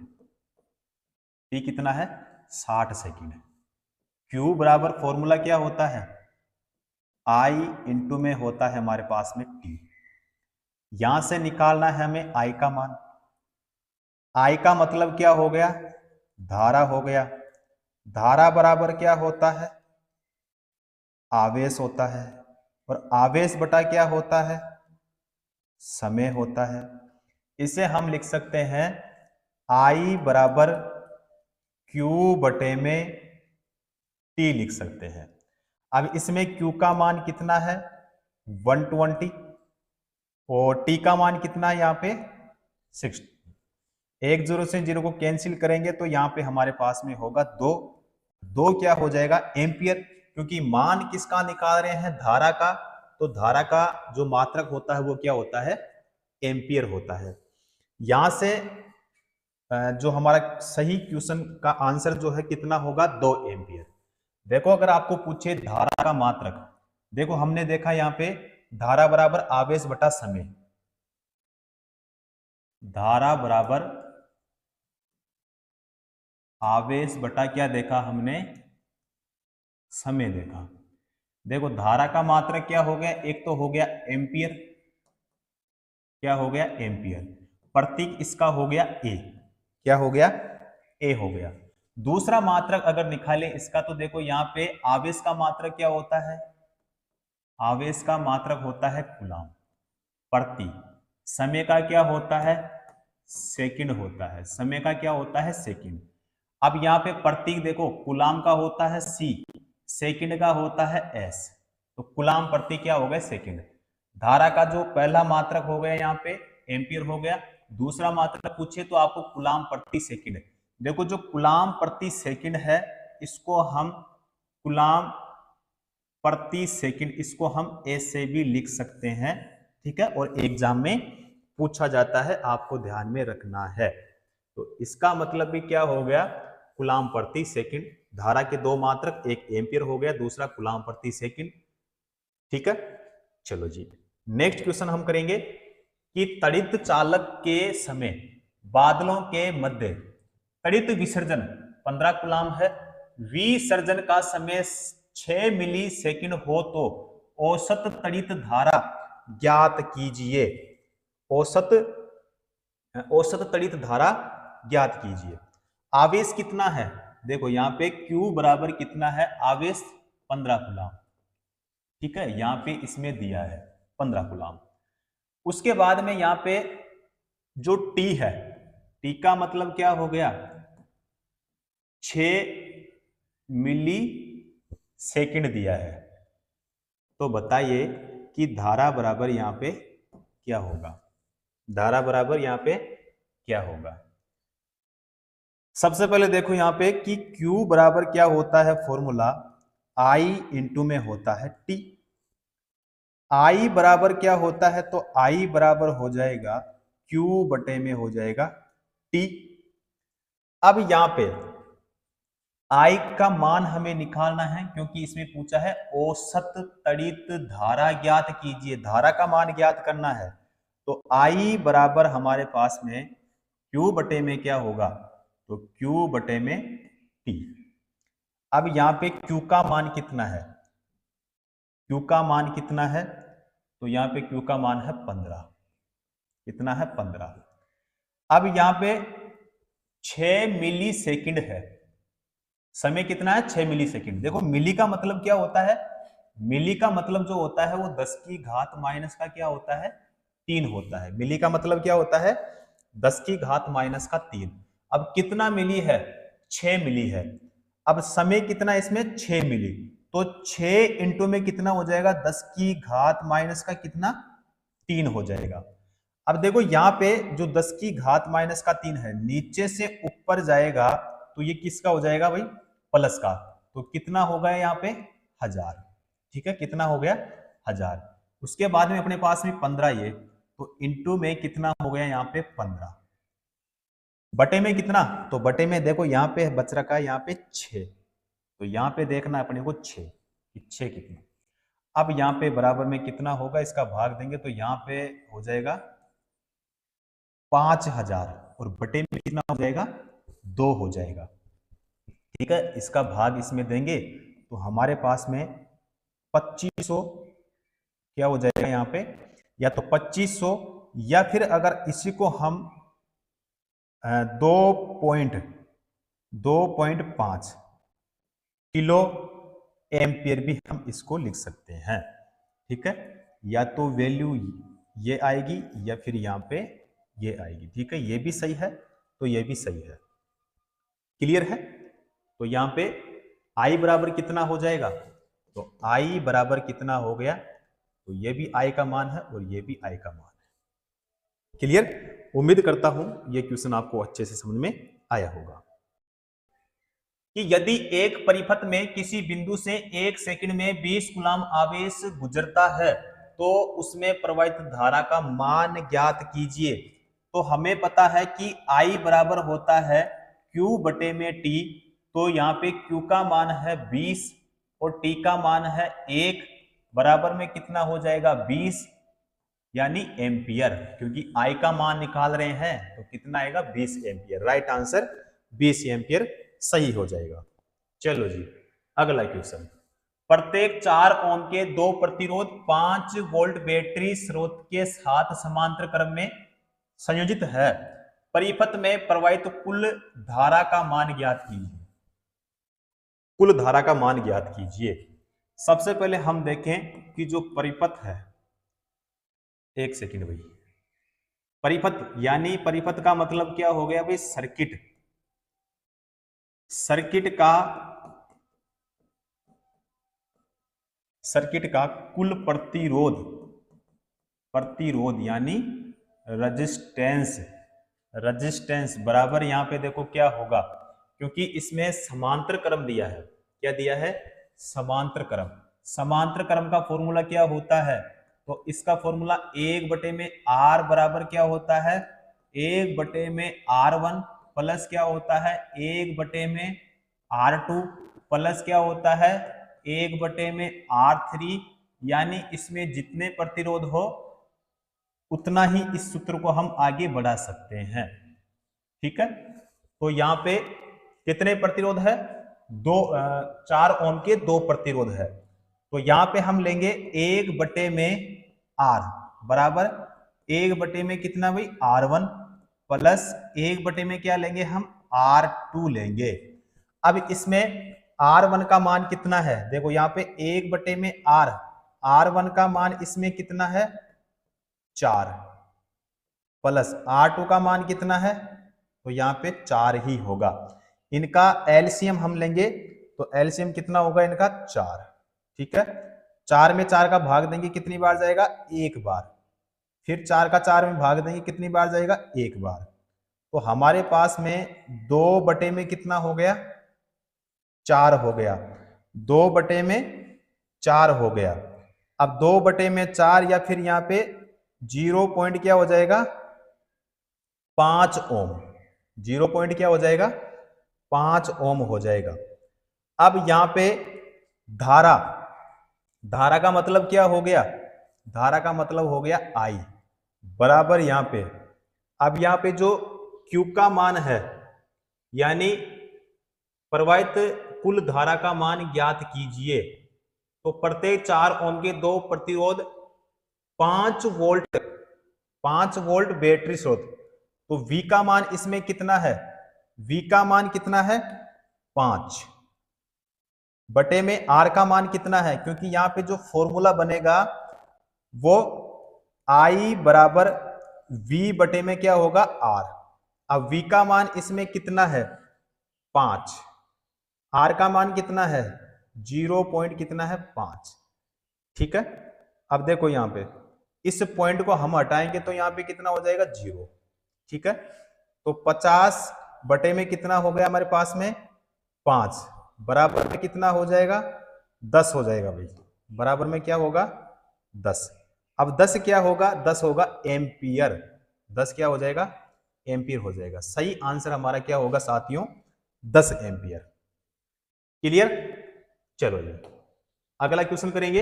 T कितना है 60 सेकंड। Q बराबर फॉर्मूला क्या होता है, I इंटू में होता है हमारे पास में T। यहां से निकालना है हमें I का मान। I का मतलब क्या हो गया, धारा हो गया। धारा बराबर क्या होता है, आवेश होता है, और आवेश बटा क्या होता है, समय होता है। इसे हम लिख सकते हैं I बराबर Q बटे में T लिख सकते हैं। अब इसमें Q का मान कितना है 120, और T का मान कितना है यहाँ पे 60। एक 0 से 0 को कैंसिल करेंगे तो यहाँ पे हमारे पास में होगा 2 क्या हो जाएगा एम्पियर, क्योंकि मान किसका निकाल रहे हैं, धारा का, तो धारा का जो मात्रक होता है वो क्या होता है, एम्पियर होता है। यहां से जो हमारा सही क्वेश्चन का आंसर जो है कितना होगा 2 एम्पियर। देखो अगर आपको पूछे धारा का मात्रक, देखो हमने देखा यहाँ पे धारा बराबर आवेश बटा समय, धारा बराबर आवेश बटा क्या देखा हमने, समय देखा। देखो धारा का मात्रक क्या हो गया, एक तो हो गया एम्पियर, क्या हो गया एम्पियर, प्रतीक इसका हो गया ए, क्या हो गया ए हो गया। दूसरा मात्रक अगर निकाले इसका, तो देखो यहाँ पे आवेश का मात्रक क्या होता है, आवेश का मात्रक होता है कूलाम, प्रति समय का क्या होता है, सेकंड होता है, समय का क्या होता है सेकंड। अब यहाँ पे प्रतीक देखो कूलाम का होता है सी, सेकंड का होता है एस, तो कूलाम प्रति क्या हो गया सेकंड। धारा का जो पहला मात्रक हो गया यहाँ पे एम्पियर हो गया, दूसरा मात्रक पूछे तो आपको कूलाम प्रति सेकंड। देखो जो कूलाम प्रति सेकंड है इसको हम कूलाम प्रति सेकंड, इसको हम ऐसे भी लिख सकते हैं, ठीक है, और एग्जाम में पूछा जाता है, आपको ध्यान में रखना है। तो इसका मतलब भी क्या हो गया, कूलाम प्रति सेकंड। धारा के 2 मात्रक, एक एम्पियर हो गया, दूसरा कूलाम प्रति सेकंड, ठीक है। चलो जी नेक्स्ट क्वेश्चन हम करेंगे कि तड़ित चालक के समय बादलों के मध्य तड़ित विसर्जन 15 कूलाम है, विसर्जन का समय 6 मिली सेकंड हो तो औसत तड़ित धारा ज्ञात कीजिए। औसत तड़ित धारा ज्ञात कीजिए। आवेश कितना है, देखो यहां पे Q बराबर कितना है, आवेश 15 कूलाम, ठीक है, यहां पे इसमें दिया है 15 कूलाम। उसके बाद में यहां पे जो T है, T का मतलब क्या हो गया, 6 मिली सेकंड दिया है। तो बताइए कि धारा बराबर यहां पे क्या होगा, धारा बराबर यहां पे क्या होगा। सबसे पहले देखो यहां पे कि Q बराबर क्या होता है, फॉर्मूला I इंटू में होता है T। I बराबर क्या होता है, तो I बराबर हो जाएगा Q बटे में हो जाएगा T। अब यहां पे I का मान हमें निकालना है, क्योंकि इसमें पूछा है औसत तड़ित धारा ज्ञात कीजिए, धारा का मान ज्ञात करना है। तो I बराबर हमारे पास में Q बटे में क्या होगा, तो Q बटे में T। अब यहां पे Q का मान कितना है, Q का मान कितना है, तो यहां पे Q का मान है 15, कितना है 15। अब यहां पे 6 मिली सेकंड है, समय कितना है 6 मिली सेकंड। देखो मिली का मतलब क्या होता है, मिली का मतलब जो होता है वो 10 की घात माइनस का क्या होता है, 3 होता है। मिली का मतलब क्या होता है, 10 की घात माइनस का 3। अब कितना मिली है, 6 मिली है। अब समय कितना इसमें 6 मिली, तो 6 इंटू में कितना हो जाएगा, 10 की घात माइनस का कितना, 3 हो जाएगा। अब देखो यहाँ पे जो 10 की घात माइनस का 3 है, नीचे से ऊपर जाएगा तो ये किसका हो जाएगा भाई, प्लस का। तो कितना हो गया यहाँ पे 1000, ठीक है, कितना हो गया 1000। उसके बाद में अपने पास में 15 ये, तो इंटू में कितना हो गया यहाँ पे 15, बटे में कितना, तो बटे में देखो यहाँ पे बच रखा है यहाँ पे 6, तो यहाँ पे देखना अपने को 6, 6 कितना। अब यहाँ पे बराबर में कितना होगा, इसका भाग देंगे तो यहाँ पे हो जाएगा 5000, और बटे में कितना हो जाएगा 2 हो जाएगा, ठीक है। इसका भाग इसमें देंगे तो हमारे पास में 2500 क्या हो जाएगा यहाँ पे, या तो 2500, या फिर अगर इसी को हम 2.5 किलो एम्पियर भी हम इसको लिख सकते हैं, ठीक है। या तो वैल्यू ये आएगी या फिर यहाँ पे ये आएगी, ठीक है, ये भी सही है तो ये भी सही है, क्लियर है। तो यहाँ पे I बराबर कितना हो जाएगा, तो I बराबर कितना हो गया, तो ये भी I का मान है और ये भी I का मान है, क्लियर। उम्मीद करता हूं ये क्वेश्चन आपको अच्छे से समझ में आया होगा कि यदि एक परिपथ में किसी बिंदु से 1 सेकंड में 20 कूलाम आवेश गुजरता है तो उसमें प्रवाहित धारा का मान ज्ञात कीजिए। तो हमें पता है कि I बराबर होता है Q बटे में T, तो यहाँ पे Q का मान है 20 और T का मान है 1, बराबर में कितना हो जाएगा 20 यानी एम्पियर, क्योंकि I का मान निकाल रहे हैं तो कितना आएगा 20 एम्पियर। राइट आंसर 20 एम्पियर सही हो जाएगा। चलो जी अगला क्वेश्चन, प्रत्येक 4 ओम के 2 प्रतिरोध 5 वोल्ट बैटरी स्रोत के साथ समांतर क्रम में संयोजित है, परिपथ में प्रवाहित कुल धारा का मान ज्ञात कीजिए। कुल धारा का मान ज्ञात कीजिए। सबसे पहले हम देखें कि जो परिपथ है, एक सेकंड भाई, परिपथ यानी परिपथ का मतलब क्या हो गया भाई, सर्किट। सर्किट का कुल प्रतिरोध यानी रजिस्टेंस बराबर यहां पे देखो क्या होगा, क्योंकि इसमें समांतर क्रम दिया है। क्या दिया है, समांतर क्रम। समांतर क्रम का फॉर्मूला क्या होता है, तो इसका फॉर्मूला 1 बटे में R बराबर क्या होता है, 1 बटे में R1 प्लस क्या होता है 1 बटे में R2 प्लस क्या होता है 1 बटे में R3, यानी इसमें जितने प्रतिरोध हो उतना ही इस सूत्र को हम आगे बढ़ा सकते हैं, ठीक है। तो यहां पे कितने प्रतिरोध है, 4 ओम के 2 प्रतिरोध है, तो यहां पे हम लेंगे 1/R बराबर 1/, कितना भाई R1 प्लस 1/, क्या लेंगे हम R2 लेंगे। अब इसमें R1 का मान कितना है, देखो यहाँ पे 1/R, R1 का मान इसमें कितना है 4 प्लस R2 का मान कितना है, तो यहाँ पे 4 ही होगा। इनका एलसीएम हम लेंगे तो एलसीएम कितना होगा इनका 4, ठीक है। 4 में 4 का भाग देंगे कितनी बार जाएगा, एक बार, फिर 4 का 4 में भाग देंगे कितनी बार जाएगा, एक बार। तो हमारे पास में 2/, कितना हो गया 4 हो गया, 2/4 हो गया। अब 2/4 या फिर यहाँ पे 0 पॉइंट क्या हो जाएगा 5 ओम, 0 पॉइंट क्या हो जाएगा 5 ओम हो जाएगा। अब यहां पे धारा, धारा का मतलब क्या हो गया, धारा का मतलब हो गया I बराबर यहां पे, अब यहां पे जो Q का मान है यानी प्रवाहित कुल धारा का मान ज्ञात कीजिए, तो प्रत्येक 4 ओम के 2 प्रतिरोध 5 वोल्ट बैटरी स्रोत, तो V का मान इसमें कितना है, V का मान कितना है 5 बटे में R का मान कितना है, क्योंकि यहां पे जो फॉर्मूला बनेगा वो I बराबर V बटे में क्या होगा R। अब V का मान इसमें कितना है 5, R का मान कितना है 0 पॉइंट कितना है 5, ठीक है। अब देखो यहां पे इस पॉइंट को हम हटाएंगे तो यहां पे कितना हो जाएगा 0, ठीक है। तो 50 बटे में कितना हो गया हमारे पास में 5 बराबर में कितना हो जाएगा 10 हो जाएगा भाई, बराबर में क्या होगा 10। अब 10 क्या होगा, 10 होगा एम्पियर, 10 क्या हो जाएगा एम्पियर हो जाएगा। सही आंसर हमारा क्या होगा साथियों 10 एम्पियर। क्लियर, चलो जी अगला क्वेश्चन करेंगे।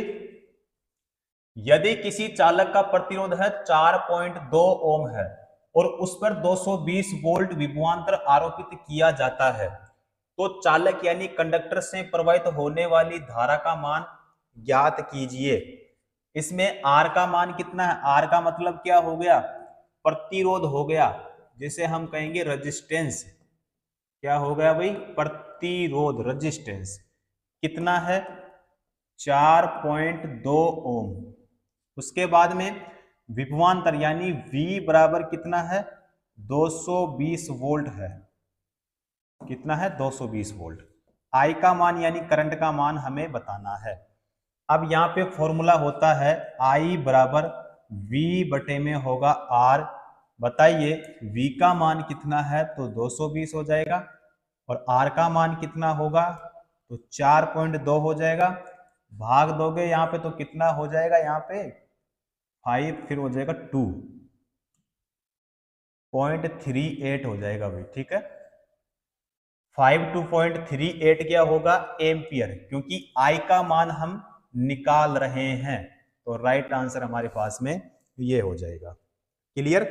यदि किसी चालक का प्रतिरोध है 4.2 ओम है और उस पर 220 वोल्ट विभवांतर आरोपित किया जाता है, तो चालक यानी कंडक्टर से प्रवाहित होने वाली धारा का मान ज्ञात कीजिए। इसमें R का मान कितना है, R का मतलब क्या हो गया प्रतिरोध हो गया, जिसे हम कहेंगे रेजिस्टेंस। क्या हो गया भाई प्रतिरोध, रेजिस्टेंस कितना है 4.2 ओम। उसके बाद में विभवांतर यानी V बराबर कितना है 220 वोल्ट है, कितना है 220 वोल्ट। I का मान यानी करंट का मान हमें बताना है। अब यहाँ पे फॉर्मूला होता है I बराबर V बटे में होगा R। बताइए V का मान कितना है तो 220 हो जाएगा और R का मान कितना होगा तो 4.2 हो जाएगा। भाग दोगे यहाँ पे तो कितना हो जाएगा, यहाँ पे 5 फिर हो जाएगा 2.38 हो जाएगा भाई, ठीक है। 5.2.38 क्या होगा एम्पियर, क्योंकि I का मान हम निकाल रहे हैं, तो राइट आंसर हमारे पास में ये हो जाएगा। क्लियर।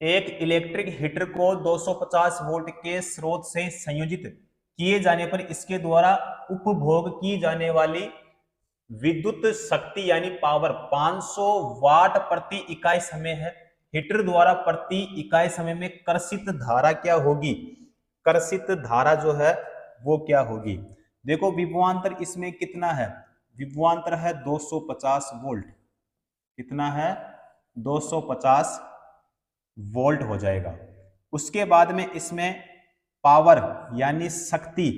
एक इलेक्ट्रिक हीटर को 250 वोल्ट के स्रोत से संयोजित किए जाने पर इसके द्वारा उपभोग की जाने वाली विद्युत शक्ति यानी पावर 500 वाट प्रति इकाई समय है। हीटर द्वारा प्रति इकाई समय में कर्षित धारा क्या होगी, कर्षित धारा जो है वो क्या होगी। देखो विभवांतर इसमें कितना है, विभवांतर है 250 वोल्ट, कितना है 250 वोल्ट हो जाएगा। उसके बाद में इसमें पावर यानी शक्ति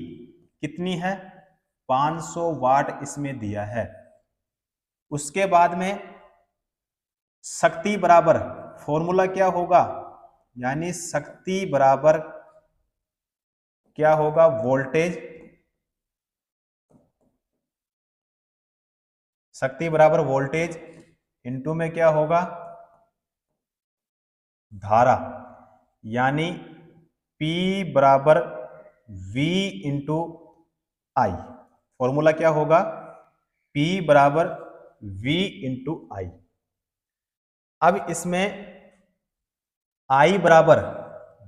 कितनी है 500 वाट इसमें दिया है। उसके बाद में शक्ति बराबर फॉर्मूला क्या होगा, यानी शक्ति बराबर क्या होगा वोल्टेज, शक्ति बराबर वोल्टेज इनटू में क्या होगा धारा, यानी P बराबर V इंटू आई। फॉर्मूला क्या होगा P बराबर V इंटू आई। अब इसमें I बराबर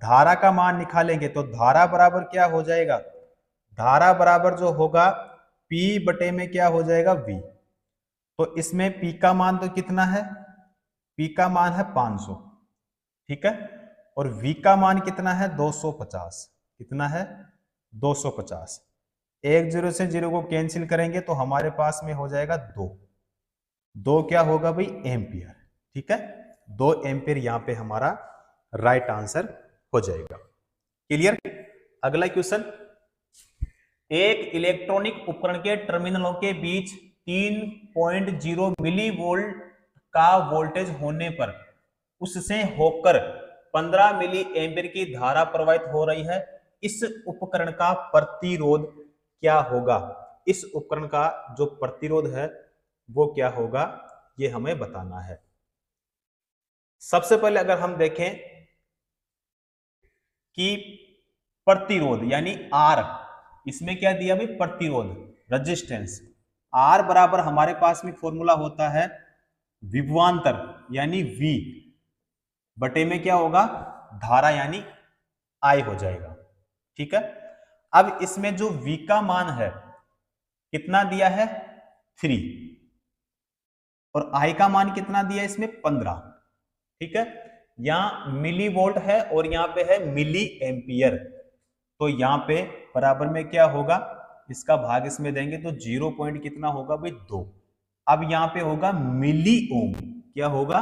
धारा का मान निकालेंगे तो धारा बराबर क्या हो जाएगा, धारा बराबर जो होगा P बटे में क्या हो जाएगा V। तो इसमें P का मान तो कितना है, P का मान है 500, ठीक है, और V का मान कितना है 250, कितना है 250। एक जीरो से जीरो को कैंसिल करेंगे तो हमारे पास में हो जाएगा 2 क्या होगा भाई एम्पियर, ठीक है, 2 एम्पियर यहां पे हमारा राइट आंसर हो जाएगा। क्लियर। अगला क्वेश्चन, एक इलेक्ट्रॉनिक उपकरण के टर्मिनलों के बीच 3.0 मिली वोल्ट का वोल्टेज होने पर उससे होकर 15 मिली एम्पियर की धारा प्रवाहित हो रही है, इस उपकरण का प्रतिरोध क्या होगा। इस उपकरण का जो प्रतिरोध है वो क्या होगा, ये हमें बताना है। सबसे पहले अगर हम देखें कि प्रतिरोध यानी आर, इसमें क्या दिया भाई प्रतिरोध, रेजिस्टेंस, आर बराबर हमारे पास में फॉर्मूला होता है विभवांतर यानी V बटे में क्या होगा धारा यानी I हो जाएगा, ठीक है। अब इसमें जो V का मान है कितना दिया है 3 और I का मान कितना दिया है इसमें 15, ठीक है। यहां मिली वोल्ट है और यहां पे है मिली एम्पियर, तो यहां पे बराबर में क्या होगा, इसका भाग इसमें देंगे तो 0 पॉइंट कितना होगा भाई 2। अब यहां पे होगा मिली ओम, क्या होगा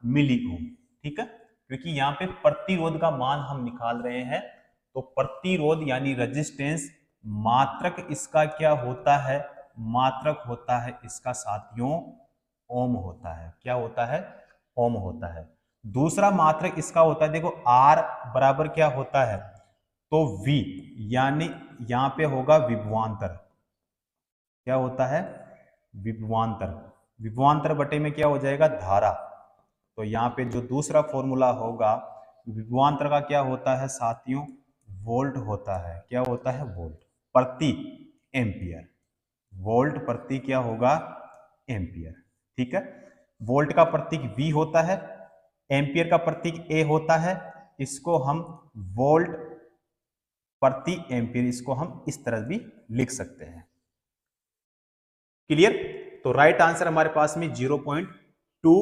मिली ओम, ठीक है, क्योंकि यहां पे प्रतिरोध का मान हम निकाल रहे हैं, तो प्रतिरोध यानी रेजिस्टेंस मात्रक इसका क्या होता है, मात्रक होता है इसका साथियों ओम होता है, क्या होता है ओम होता है। दूसरा मात्रक इसका होता है, देखो R बराबर क्या होता है, तो V यानी यहां पे होगा विभवांतर, क्या होता है विभवांतर, विभवांतर बटे में क्या हो जाएगा धारा, तो यहां पे जो दूसरा फॉर्मूला होगा विभवांतर का क्या होता है साथियों वोल्ट होता है, क्या होता है वोल्ट प्रति एम्पियर, वोल्ट प्रति क्या होगा एम्पियर, ठीक है। वोल्ट का प्रतीक V होता है, एम्पियर का प्रतीक A होता है, इसको हम वोल्ट प्रति एम्पियर इसको हम इस तरह भी लिख सकते हैं। क्लियर। तो राइट आंसर हमारे पास में 0.2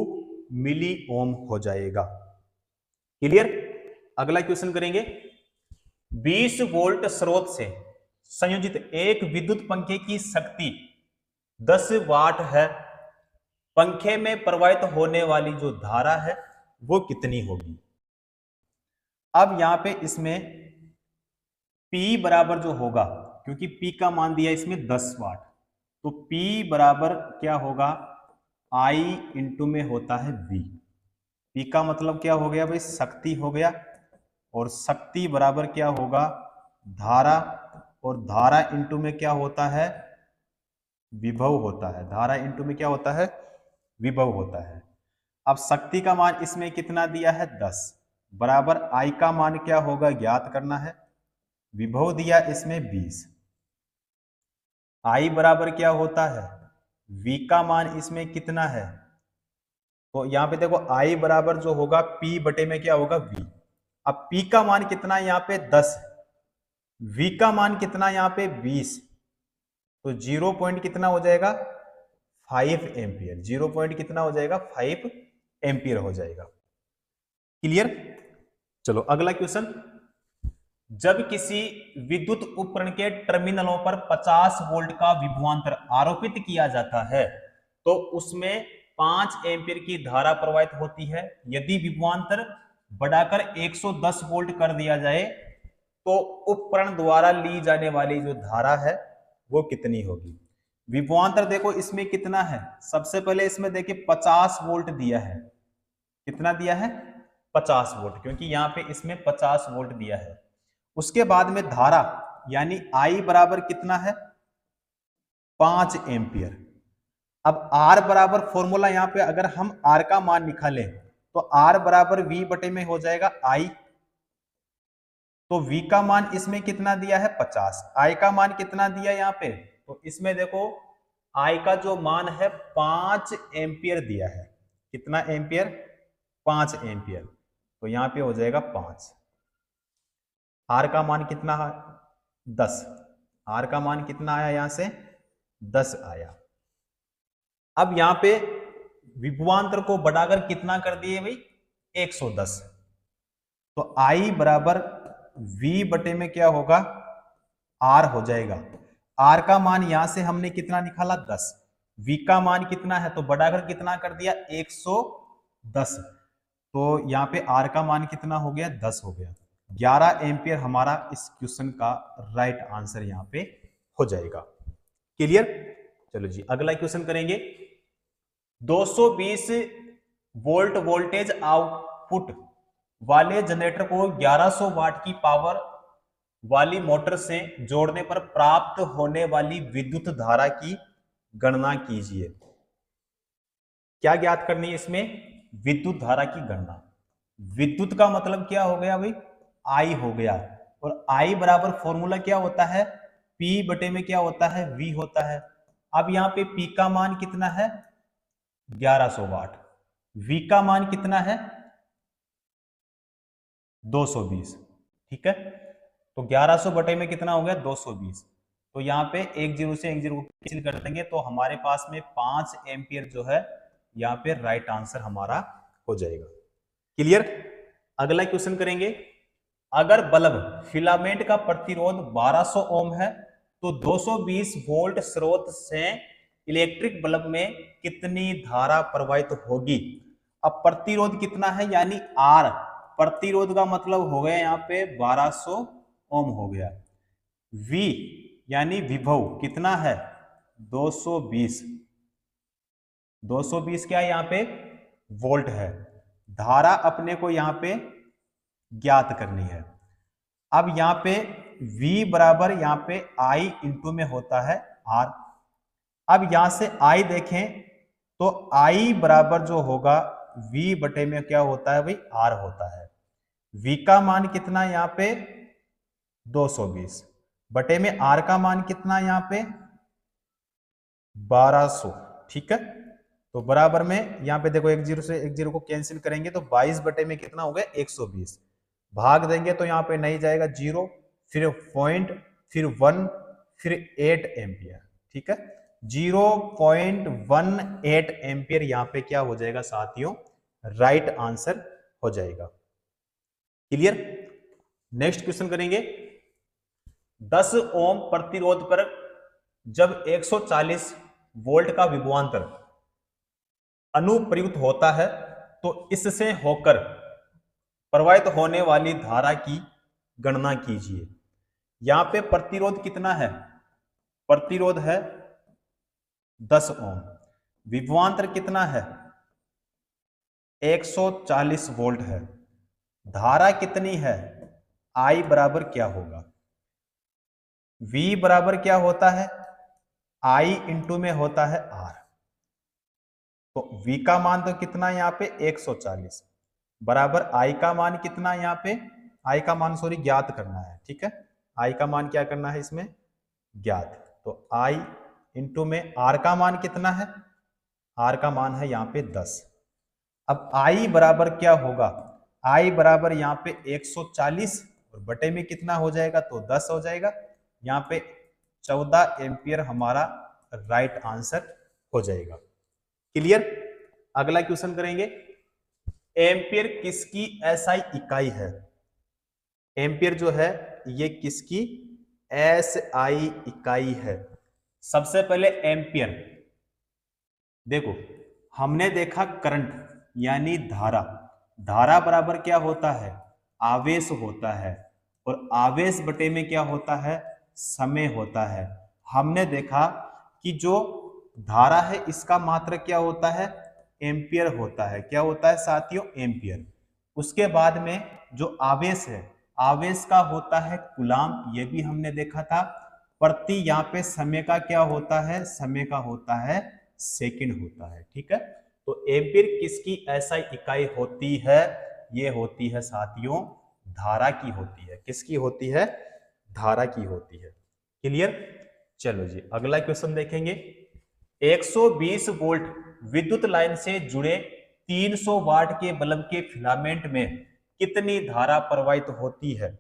मिली ओम हो जाएगा। क्लियर। अगला क्वेश्चन करेंगे, 20 वोल्ट स्रोत से संयोजित एक विद्युत पंखे की शक्ति 10 वाट है, पंखे में प्रवाहित होने वाली जो धारा है वो कितनी होगी। अब यहां पे इसमें P बराबर जो होगा, क्योंकि P का मान दिया इसमें 10 वाट, तो P बराबर क्या होगा I इंटू में होता है V। P का मतलब क्या हो गया भाई शक्ति हो गया, और शक्ति बराबर क्या होगा धारा, और धारा इंटू में क्या होता है विभव होता है, धारा इंटू में क्या होता है विभव होता है। अब शक्ति का मान इसमें कितना दिया है 10, बराबर I का मान क्या होगा ज्ञात करना है, विभव दिया इसमें 20, I बराबर क्या होता है V का मान इसमें कितना है, तो यहां पे देखो I बराबर जो होगा P बटे में क्या होगा V। अब P का मान कितना यहाँ पे 10, V का मान कितना यहाँ पे 20, तो 0 पॉइंट कितना हो जाएगा 5 एम्पियर, 0 पॉइंट कितना हो जाएगा 5 एम्पियर हो जाएगा। क्लियर। चलो अगला क्वेश्चन, जब किसी विद्युत उपकरण के टर्मिनलों पर 50 वोल्ट का विभवांतर आरोपित किया जाता है तो उसमें 5 एम्पीयर की धारा प्रवाहित होती है। यदि विभवांतर बढ़ाकर 110 वोल्ट कर दिया जाए तो उपकरण द्वारा ली जाने वाली जो धारा है वो कितनी होगी। विभवांतर देखो इसमें कितना है, सबसे पहले इसमें देखिए 50 वोल्ट दिया है, कितना दिया है 50 वोल्ट, क्योंकि यहां पे इसमें 50 वोल्ट दिया है। उसके बाद में धारा यानी I बराबर कितना है 5 एम्पियर। अब R बराबर फॉर्मूला यहां पे अगर हम R का मान निकालें तो R बराबर V बटे में हो जाएगा I, तो V का मान इसमें कितना दिया है 50, I का मान कितना दिया यहां पे, तो इसमें देखो I का जो मान है 5 एम्पियर दिया है, कितना एम्पियर 5 एम्पियर, तो यहां पे हो जाएगा 5, R का मान कितना है 10, आर का मान कितना आया यहां से 10 आया। अब यहां पे विभवांतर को बढ़ाकर कितना कर दिए भाई 110। तो आई बराबर वी बटे में क्या होगा आर हो जाएगा। आर का मान यहां से हमने कितना निकाला 10, वी का मान कितना है तो बढ़ाकर कितना कर दिया 110। तो यहाँ पे आर का मान कितना हो गया 10 हो गया। 11 एम्पियर हमारा इस क्वेश्चन का राइट आंसर यहाँ पे हो जाएगा। क्लियर। चलो जी अगला क्वेश्चन करेंगे। 220 वोल्ट वोल्टेज आउटपुट वाले जनरेटर को 1100 वाट की पावर वाली मोटर से जोड़ने पर प्राप्त होने वाली विद्युत धारा की गणना कीजिए। क्या ज्ञात करनी है इसमें विद्युत धारा की गणना। विद्युत का मतलब क्या हो गया भाई आई हो गया, और आई बराबर फॉर्मूला क्या होता है P बटे में क्या होता है V होता है। अब यहां पे P का मान कितना है 1100 वाट, V का मान कितना है 220। ठीक है, तो 1100 बटे में कितना हो गया 220। तो यहाँ पे एक जीरो से एक जीरो कैंसिल कर देंगे तो हमारे पास में 5 एम्पियर जो है यहाँ पे राइट आंसर हमारा हो जाएगा। क्लियर। अगला क्वेश्चन करेंगे। अगर बल्ब फिलामेंट का प्रतिरोध 1200 ओम है तो 220 वोल्ट स्रोत से इलेक्ट्रिक बल्ब में कितनी धारा प्रवाहित होगी। अब प्रतिरोध कितना है यानी आर, प्रतिरोध का मतलब हो गया यहाँ पे 1200 ओम हो गया। V यानी विभव कितना है 220, 220 क्या है यहाँ पे वोल्ट है। धारा अपने को यहाँ पे ज्ञात करनी है। अब यहाँ पे V बराबर यहाँ पे I इंटू में होता है R। अब यहां से I देखें तो I बराबर जो होगा V बटे में क्या होता है भाई R होता है। V का मान कितना यहाँ पे 220 बटे में R का मान कितना यहाँ पे 1200। ठीक है, तो बराबर में यहाँ पे देखो एक जीरो से एक जीरो को कैंसिल करेंगे तो 22 बटे में कितना हो गया 120। भाग देंगे तो यहाँ पे नहीं जाएगा जीरो, फिर पॉइंट, फिर 1, फिर 8 एम्पियर। ठीक है, 0.18 एम्पियर यहाँ पे क्या हो जाएगा साथियों राइट आंसर हो जाएगा। क्लियर। नेक्स्ट क्वेश्चन करेंगे। 10 ओम प्रतिरोध पर जब 140 वोल्ट का विभवांतर अनुप्रयुक्त होता है तो इससे होकर प्रवाहित होने वाली धारा की गणना कीजिए। यहां पे प्रतिरोध कितना है, प्रतिरोध है 10 ओम, विभवांतर कितना है 140 वोल्ट है, धारा कितनी है I बराबर क्या होगा V बराबर क्या होता है I इंटू में होता है R। तो V का मान तो कितना यहाँ पे 140 बराबर I का मान कितना यहाँ पे I का मान सॉरी ज्ञात करना है। ठीक है, I का मान क्या करना है इसमें ज्ञात, तो I इंटू में R का मान कितना है, R का मान है यहाँ पे 10। अब I बराबर क्या होगा I बराबर यहाँ पे 140 और बटे में कितना हो जाएगा तो 10 हो जाएगा। यहाँ पे 14 एम्पियर हमारा राइट आंसर हो जाएगा। क्लियर। अगला क्वेश्चन करेंगे। एम्पियर किसकी एसआई इकाई है। एम्पियर जो है ये किसकी एसआई इकाई है। सबसे पहले एम्पियर देखो, हमने देखा करंट यानी धारा, धारा बराबर क्या होता है आवेश होता है, और आवेश बटे में क्या होता है समय होता है। हमने देखा कि जो धारा है इसका मात्रक क्या होता है एम्पियर होता है। क्या होता है साथियों एम्पियर। उसके बाद में जो आवेश है आवेश का होता है कूलाम, ये भी हमने देखा था। प्रति यहाँ पे समय का क्या होता है समय का होता है सेकंड होता है। ठीक है, तो एम्पियर किसकी ऐसा इकाई होती है, ये होती है साथियों धारा की होती है। किसकी होती है धारा की होती है। क्लियर। चलो जी अगला क्वेश्चन देखेंगे। 120 वोल्ट विद्युत लाइन से जुड़े 300 वाट के बल्ब के फिलामेंट में कितनी धारा प्रवाहित होती है।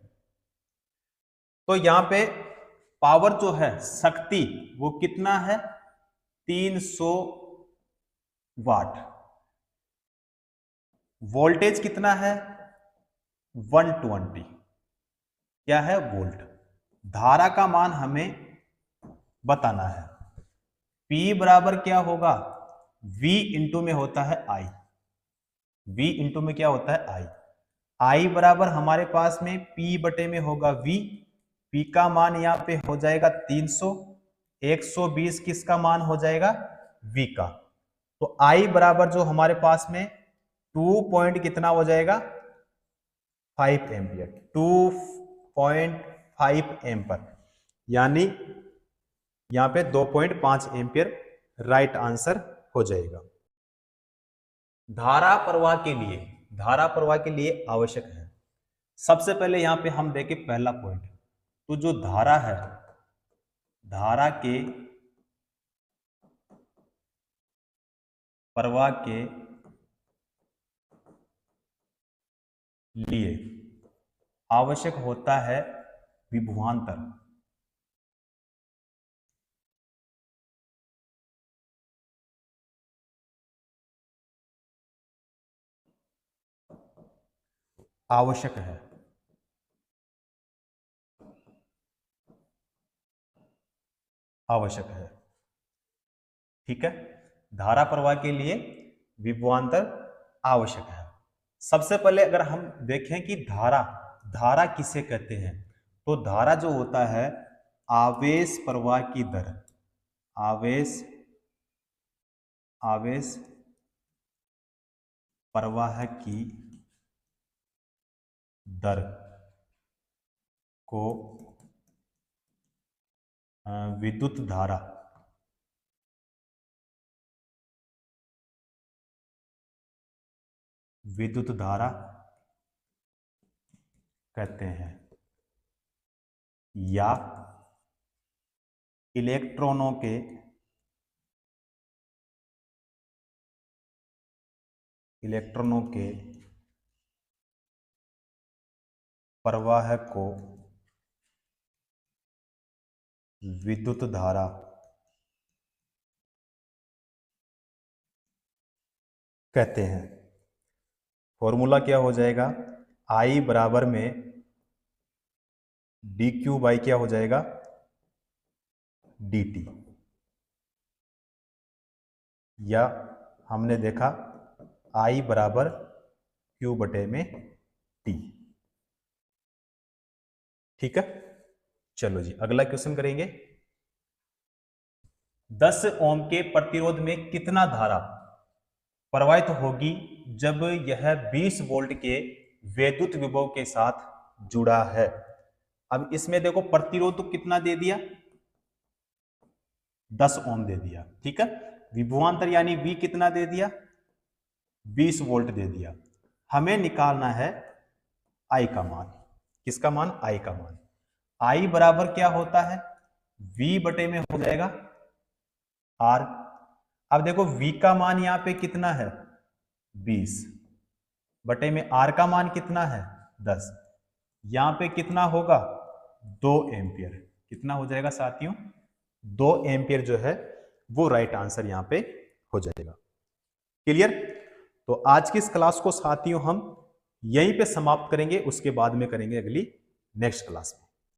तो यहां पे पावर जो है, शक्ति, वो कितना है, 300 वाट। वोल्टेज कितना है, 120, क्या है, वोल्ट। धारा का मान हमें बताना है। P बराबर क्या होगा, V इंटू में होता है I, V इंटू में क्या होता है, I बराबर हमारे पास में P बटे में होगा V, P का मान यहाँ पे हो जाएगा 300, 120 किसका मान हो जाएगा, V का। तो I बराबर जो हमारे पास में 2 पॉइंट कितना हो जाएगा, 5 एम्पियर, 2.5 एम्पियर, यानी यहां पे 2.5 एम्पियर राइट आंसर हो जाएगा। धारा प्रवाह के लिए आवश्यक है, सबसे पहले यहां पे हम देखें पहला पॉइंट, तो जो धारा है, धारा के प्रवाह के लिए आवश्यक होता है विभवांतर। आवश्यक है, आवश्यक है, ठीक है। धारा प्रवाह के लिए विभवांतर आवश्यक है। सबसे पहले अगर हम देखें कि धारा किसे कहते हैं, तो धारा जो होता है आवेश प्रवाह की दर, आवेश प्रवाह की दर को विद्युत धारा कहते हैं, या इलेक्ट्रॉनों के प्रवाह को विद्युत धारा कहते हैं। फॉर्मूला क्या हो जाएगा, I बराबर में dq बाई क्या हो जाएगा, dt, या हमने देखा I बराबर q बटे में t, ठीक है। चलो जी अगला क्वेश्चन करेंगे। 10 ओम के प्रतिरोध में कितना धारा प्रवाहित होगी जब यह 20 वोल्ट के विद्युत विभव के साथ जुड़ा है। अब इसमें देखो प्रतिरोध तो कितना दे दिया, 10 ओम दे दिया, ठीक है। विभवांतर यानी V कितना दे दिया, 20 वोल्ट दे दिया। हमें निकालना है I का मान, किसका मान, I का मान। I बराबर क्या होता है, V बटे में हो जाएगा R। अब देखो V का मान यहां पे कितना है, 20 बटे में R का मान कितना है, 10, यहां पे कितना होगा, 2 एम्पियर। कितना हो जाएगा साथियों, 2 एम्पियर जो है वो राइट आंसर यहां पे हो जाएगा। क्लियर। तो आज की इस क्लास को साथियों हम यहीं पे समाप्त करेंगे, उसके बाद में करेंगे अगली नेक्स्ट क्लास में।